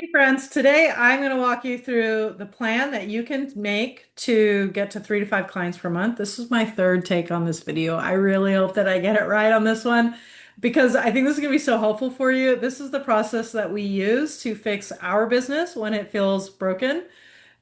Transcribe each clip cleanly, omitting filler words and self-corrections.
Hey friends, today I'm going to walk you through the plan that you can make to get to 3 to 5 clients per month. This is my third take on this video. I really hope that I get it right on this one because I think this is going to be so helpful for you. This is the process that we use to fix our business when it feels broken.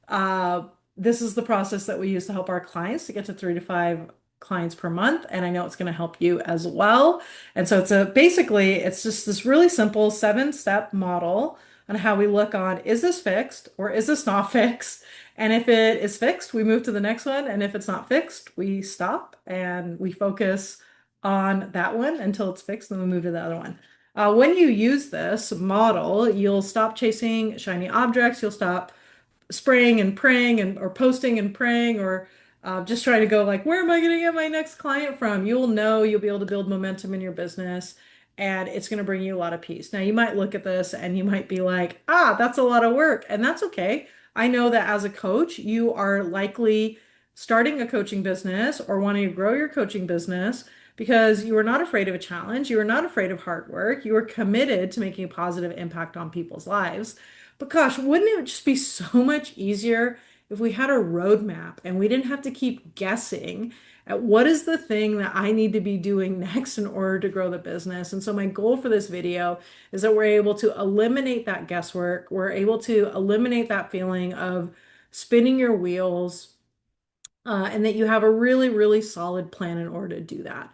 Uh, this is the process that we use to help our clients to get to 3 to 5 clients per month, and I know it's going to help you as well. And so it's just this really simple 7 step model on how we look on is this fixed or is this not fixed? And if it is fixed, we move to the next one. And if it's not fixed, we stop and we focus on that one until it's fixed, and then we move to the other one. When you use this model, you'll stop chasing shiny objects, you'll stop spraying and praying and or posting and praying or just trying to go like, where am I going to get my next client from? You'll know you'll be able to build momentum in your business and it's going to bring you a lot of peace. Now, you might look at this and you might be like, that's a lot of work. And that's okay. I know that as a coach, you are likely starting a coaching business or wanting to grow your coaching business because you are not afraid of a challenge. You are not afraid of hard work. You are committed to making a positive impact on people's lives. But gosh, wouldn't it just be so much easier if we had a roadmap and we didn't have to keep guessing at what is the thing that I need to be doing next in order to grow the business? And so my goal for this video is that we're able to eliminate that guesswork. We're able to eliminate that feeling of spinning your wheels, and that you have a really, really solid plan in order to do that.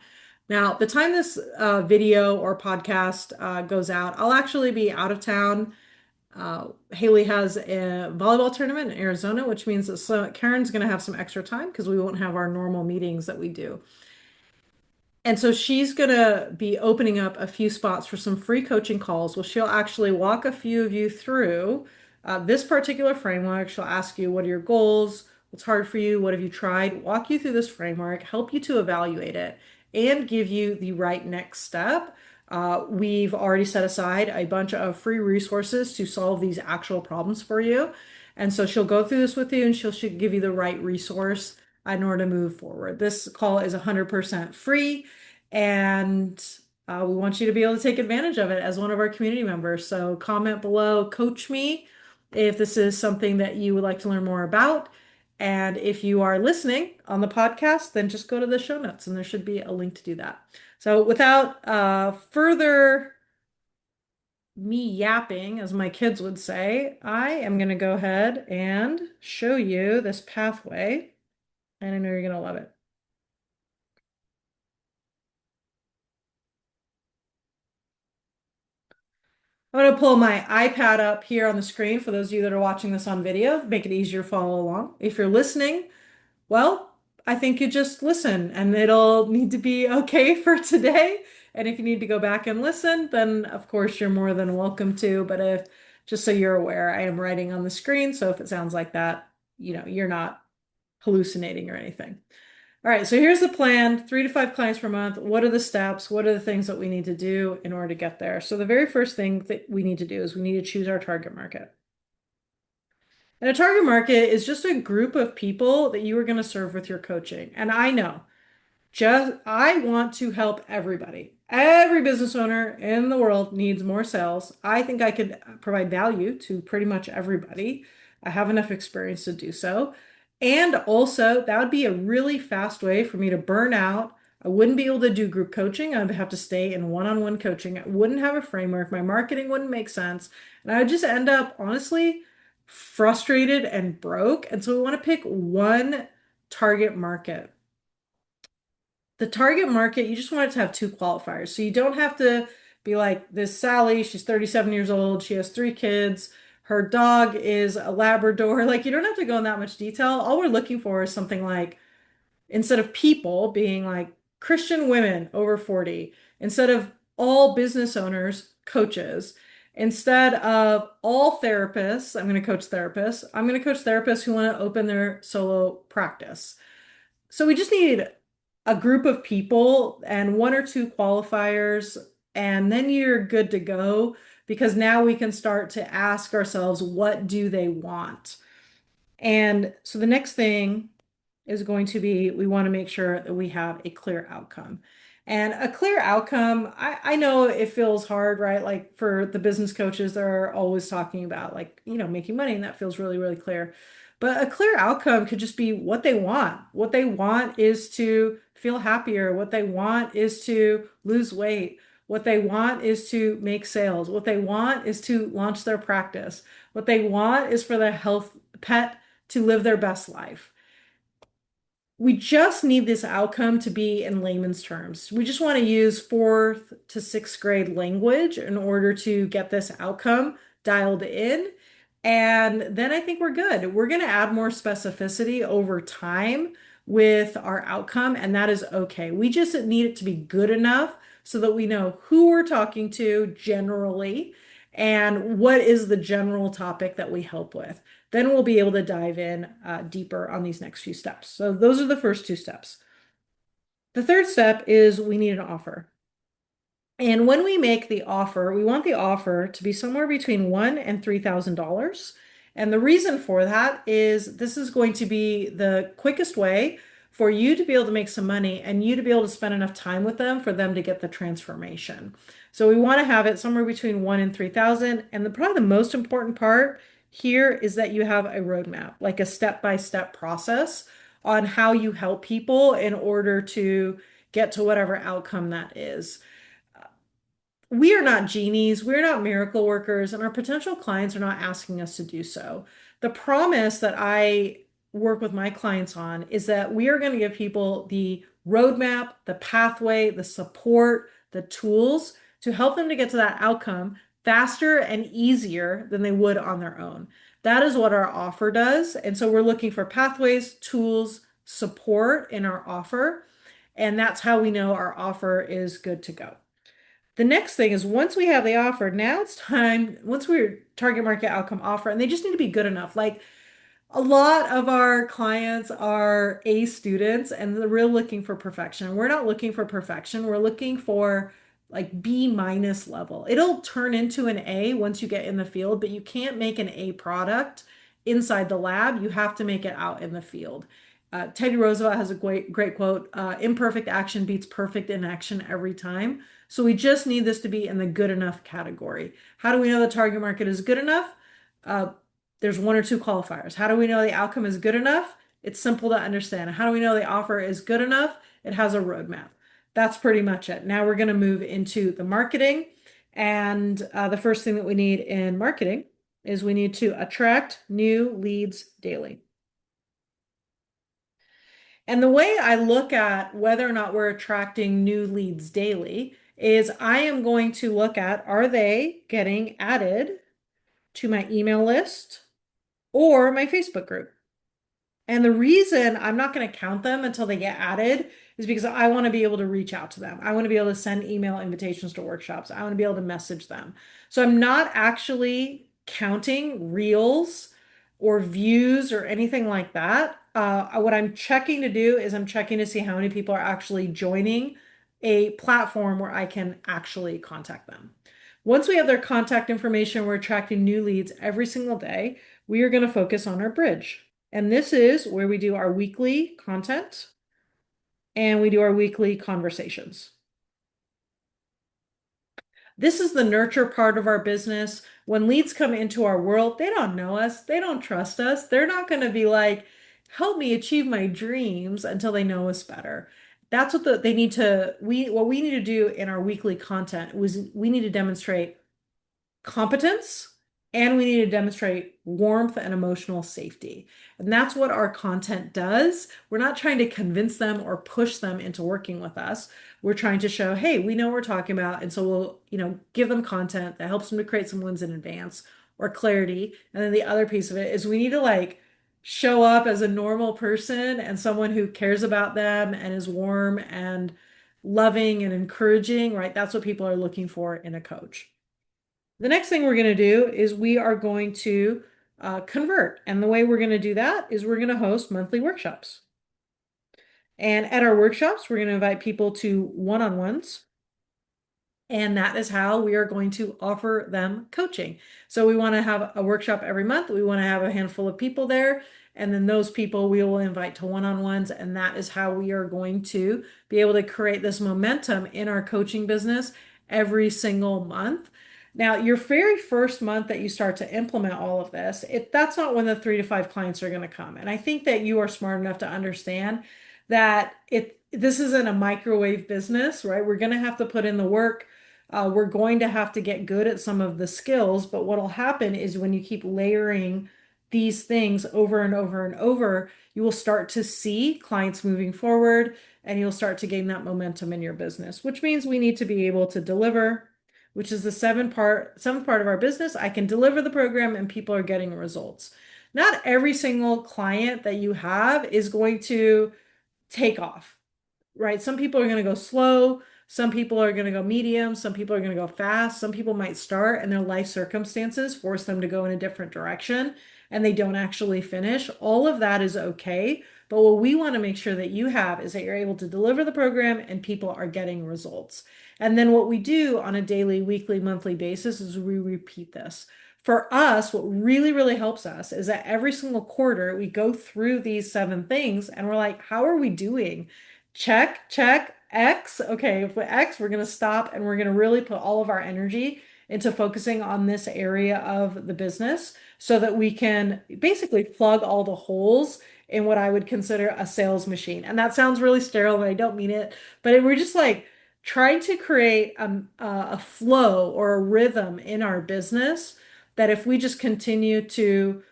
Now, the time this video or podcast goes out, I'll actually be out of town. Haley has a volleyball tournament in Arizona, which means that Karen's going to have some extra time because we won't have our normal meetings that we do. And so she's going to be opening up a few spots for some free coaching calls. Well, she'll actually walk a few of you through this particular framework. She'll ask you, what are your goals? What's hard for you? What have you tried? Walk you through this framework, help you to evaluate it, and give you the right next step. We've already set aside a bunch of free resources to solve these actual problems for you. And so she'll go through this with you and she'll give you the right resource in order to move forward. This call is 100% free, and we want you to be able to take advantage of it as one of our community members. So comment below, coach me if this is something that you would like to learn more about. And if you are listening on the podcast, then just go to the show notes and there should be a link to do that. So without further me yapping, as my kids would say, I am going to go ahead and show you this pathway, and I know you're going to love it. I'm going to pull my iPad up here on the screen for those of you that are watching this on video, make it easier to follow along. If you're listening, well, I think you just listen and it'll need to be okay for today. And if you need to go back and listen, then of course you're more than welcome to. But if just so you're aware, I am writing on the screen. So if it sounds like that, you're not hallucinating or anything. All right, so here's the plan, 3 to 5 clients per month. What are the steps? What are the things that we need to do in order to get there? So the very first thing that we need to do is we need to choose our target market. And a target market is just a group of people that you are going to serve with your coaching. And I know, just I want to help everybody. Every business owner in the world needs more sales. I think I could provide value to pretty much everybody. I have enough experience to do so. And also, that would be a really fast way for me to burn out. I wouldn't be able to do group coaching. I'd have to stay in one-on-one coaching. I wouldn't have a framework. My marketing wouldn't make sense. And I would just end up, honestly, frustrated and broke. And so we want to pick one target market. The target market, you just want it to have two qualifiers. So you don't have to be like this Sally, she's 37 years old, she has 3 kids, her dog is a Labrador. Like, you don't have to go in that much detail. All we're looking for is something like, instead of people being like Christian women over 40, instead of all business owners, coaches, instead of all therapists, I'm going to coach therapists. I'm going to coach therapists who want to open their solo practice. So we just need a group of people and 1 or 2 qualifiers, and then you're good to go because now we can start to ask ourselves, what do they want? And so the next thing is going to be we want to make sure that we have a clear outcome. And a clear outcome, I know it feels hard, right? Like for the business coaches, they're always talking about like, making money, and that feels really, really clear. But a clear outcome could just be what they want. What they want is to feel happier. What they want is to lose weight. What they want is to make sales. What they want is to launch their practice. What they want is for their health pet to live their best life. We just need this outcome to be in layman's terms. We just want to use fourth to sixth grade language in order to get this outcome dialed in. And then I think we're good. We're going to add more specificity over time with our outcome, and that is okay. We just need it to be good enough so that we know who we're talking to generally and what is the general topic that we help with. Then we'll be able to dive in deeper on these next few steps. So those are the first two steps. The third step is we need an offer. And when we make the offer, we want the offer to be somewhere between $1,000 and $3,000. And the reason for that is this is going to be the quickest way for you to be able to make some money and you to be able to spend enough time with them for them to get the transformation. So we want to have it somewhere between 1 and 3,000. And probably the most important part here is that you have a roadmap, like a step-by-step process on how you help people in order to get to whatever outcome that is. We are not genies, we're not miracle workers, and our potential clients are not asking us to do so. The promise that I work with my clients on is that we are going to give people the roadmap, the pathway, the support, the tools to help them to get to that outcome faster and easier than they would on their own. That is what our offer does. And so we're looking for pathways, tools, support in our offer. And that's how we know our offer is good to go. The next thing is once we have the offer, now it's time, once we're target market outcome offer, and they just need to be good enough. Like a lot of our clients are A students and they're real looking for perfection. We're not looking for perfection. We're looking for like B minus level. It'll turn into an A once you get in the field, but you can't make an A product inside the lab. You have to make it out in the field. Teddy Roosevelt has a great quote, imperfect action beats perfect inaction every time. So we just need this to be in the good enough category. How do we know the target market is good enough? Uh, there's one or two qualifiers. How do we know the outcome is good enough? It's simple to understand. How do we know the offer is good enough? It has a roadmap. That's pretty much it. Now we're going to move into the marketing. And the first thing that we need in marketing is we need to attract new leads daily. And the way I look at whether or not we're attracting new leads daily is I am going to look at, are they getting added to my email list or my Facebook group? And the reason I'm not going to count them until they get added is because I want to be able to reach out to them. I want to be able to send email invitations to workshops. I want to be able to message them. So I'm not actually counting reels or views or anything like that. What I'm checking to do is I'm checking to see how many people are actually joining a platform where I can actually contact them. Once we have their contact information, we're attracting new leads every single day. We are going to focus on our bridge. And this is where we do our weekly content and we do our weekly conversations. This is the nurture part of our business. When leads come into our world, they don't know us, they don't trust us. They're not going to be like, help me achieve my dreams until they know us better. That's what they need to, what we need to do in our weekly content was we need to demonstrate competence and we need to demonstrate warmth and emotional safety. And that's what our content does. We're not trying to convince them or push them into working with us. We're trying to show, hey, we know what we're talking about. And so we'll, give them content that helps them to create some wins in advance or clarity. And then the other piece of it is we need to like show up as a normal person and someone who cares about them and is warm and loving and encouraging, right? That's what people are looking for in a coach. The next thing we're going to do is we are going to convert. And the way we're going to do that is we're going to host monthly workshops. And at our workshops, we're going to invite people to one-on-ones. And that is how we are going to offer them coaching. So we want to have a workshop every month. We want to have a handful of people there. And then those people we will invite to one-on-ones. And that is how we are going to be able to create this momentum in our coaching business every single month. Now, your very first month that you start to implement all of this, that's not when the 3 to 5 clients are going to come. And I think that you are smart enough to understand that this isn't a microwave business, right? We're going to have to put in the work. We're going to have to get good at some of the skills, but what'll happen is when you keep layering these things over and over and over, you will start to see clients moving forward and you'll start to gain that momentum in your business, which means we need to be able to deliver, which is the seventh part of our business. I can deliver the program and people are getting results. Not every single client that you have is going to take off, right? Some people are going to go slow. Some people are going to go medium. Some people are going to go fast. Some people might start and their life circumstances force them to go in a different direction and they don't actually finish. All of that is okay. But what we want to make sure that you have is that you're able to deliver the program and people are getting results. And then what we do on a daily, weekly, monthly basis is we repeat this. For us, what really, really helps us is that every single quarter we go through these 7 things and we're like, how are we doing? Check, check, X. Okay, with X, we're going to stop and we're going to really put all of our energy into focusing on this area of the business so that we can basically plug all the holes in what I would consider a sales machine. And that sounds really sterile, and I don't mean it, but we're just like trying to create a flow or a rhythm in our business that if we just continue to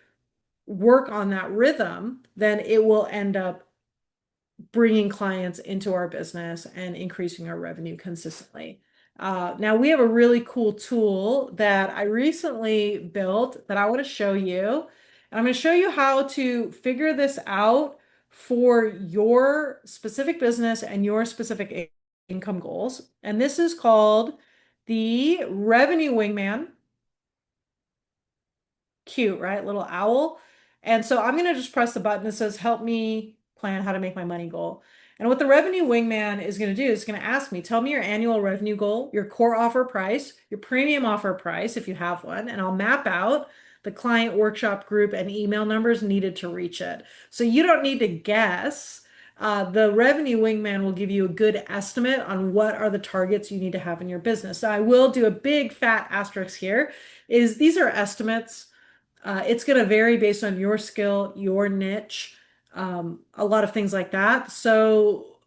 work on that rhythm, then it will end up bringing clients into our business and increasing our revenue consistently. Now, we have a really cool tool that I recently built that I want to show you. And I'm going to show you how to figure this out for your specific business and your specific income goals. And this is called the Revenue Wingman. Cute, right? Little owl. And so I'm going to just press the button that says, help me plan how to make my money goal. And what the revenue wingman is going to do is going to ask me, tell me your annual revenue goal, your core offer price, your premium offer price, if you have one, and I'll map out the client workshop group and email numbers needed to reach it. So you don't need to guess. The revenue wingman will give you a good estimate on what are the targets you need to have in your business. So I will do a big fat asterisk here is these are estimates. It's going to vary based on your skill, your niche, a lot of things like that. So,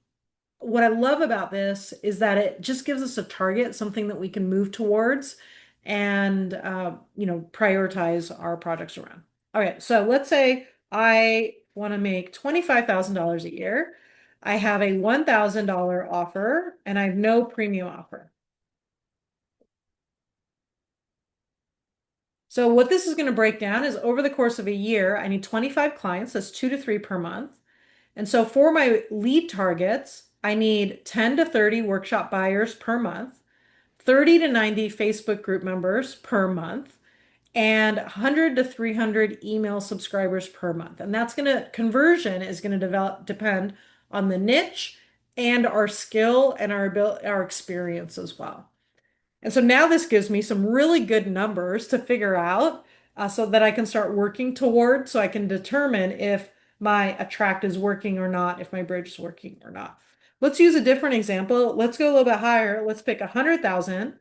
what I love about this is that it just gives us a target, something that we can move towards and, prioritize our projects around. Okay, so let's say I want to make $25,000 a year. I have a $1,000 offer and I have no premium offer. So what this is going to break down is over the course of a year, I need 25 clients. That's 2 to 3 per month. And so for my lead targets, I need 10 to 30 workshop buyers per month, 30 to 90 Facebook group members per month, and 100 to 300 email subscribers per month. And that's going to, conversion is going to depend on the niche and our skill and our experience as well. And so now this gives me some really good numbers to figure out so that I can start working toward so I can determine if my attract is working or not, if my bridge is working or not. Let's use a different example. Let's go a little bit higher. Let's pick 100,000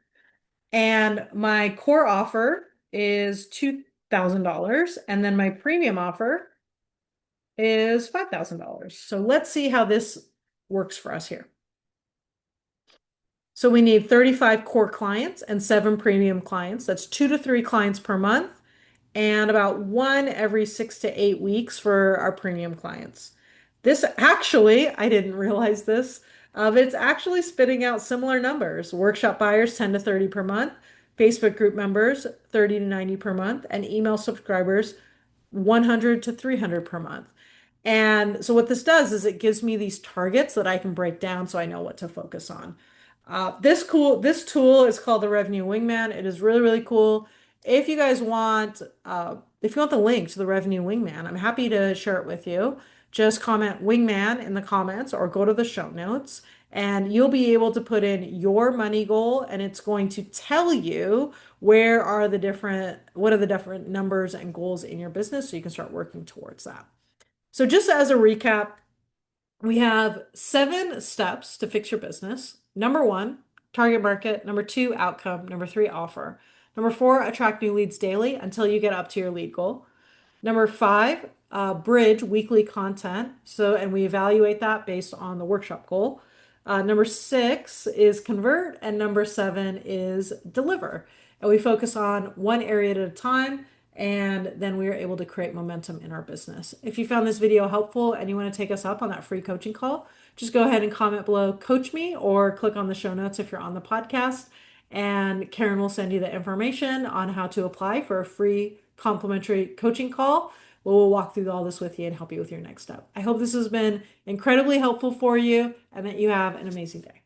and my core offer is $2,000 and then my premium offer is $5,000. So let's see how this works for us here. So we need 35 core clients and 7 premium clients. That's 2 to 3 clients per month and about 1 every 6 to 8 weeks for our premium clients. This actually, I didn't realize this, but it's actually spitting out similar numbers. Workshop buyers 10 to 30 per month, Facebook group members 30 to 90 per month, and email subscribers 100 to 300 per month. And so what this does is it gives me these targets that I can break down so I know what to focus on. This tool is called the Revenue Wingman. It is really, really cool. If you guys want, if you want the link to the Revenue Wingman, I'm happy to share it with you. Just comment Wingman in the comments or go to the show notes and you'll be able to put in your money goal and it's going to tell you what are the different numbers and goals in your business so you can start working towards that. So just as a recap, we have 7 steps to fix your business. Number 1, target market. Number 2, outcome. Number 3, offer. Number 4, attract new leads daily until you get up to your lead goal. Number 5, bridge weekly content. And we evaluate that based on the workshop goal. Number 6 is convert, and number 7 is deliver. And we focus on one area at a time, and then we are able to create momentum in our business. If you found this video helpful and you want to take us up on that free coaching call, just go ahead and comment below, coach me, or click on the show notes if you're on the podcast. And Karen will send you the information on how to apply for a free complimentary coaching call. We'll walk through all this with you and help you with your next step. I hope this has been incredibly helpful for you and that you have an amazing day.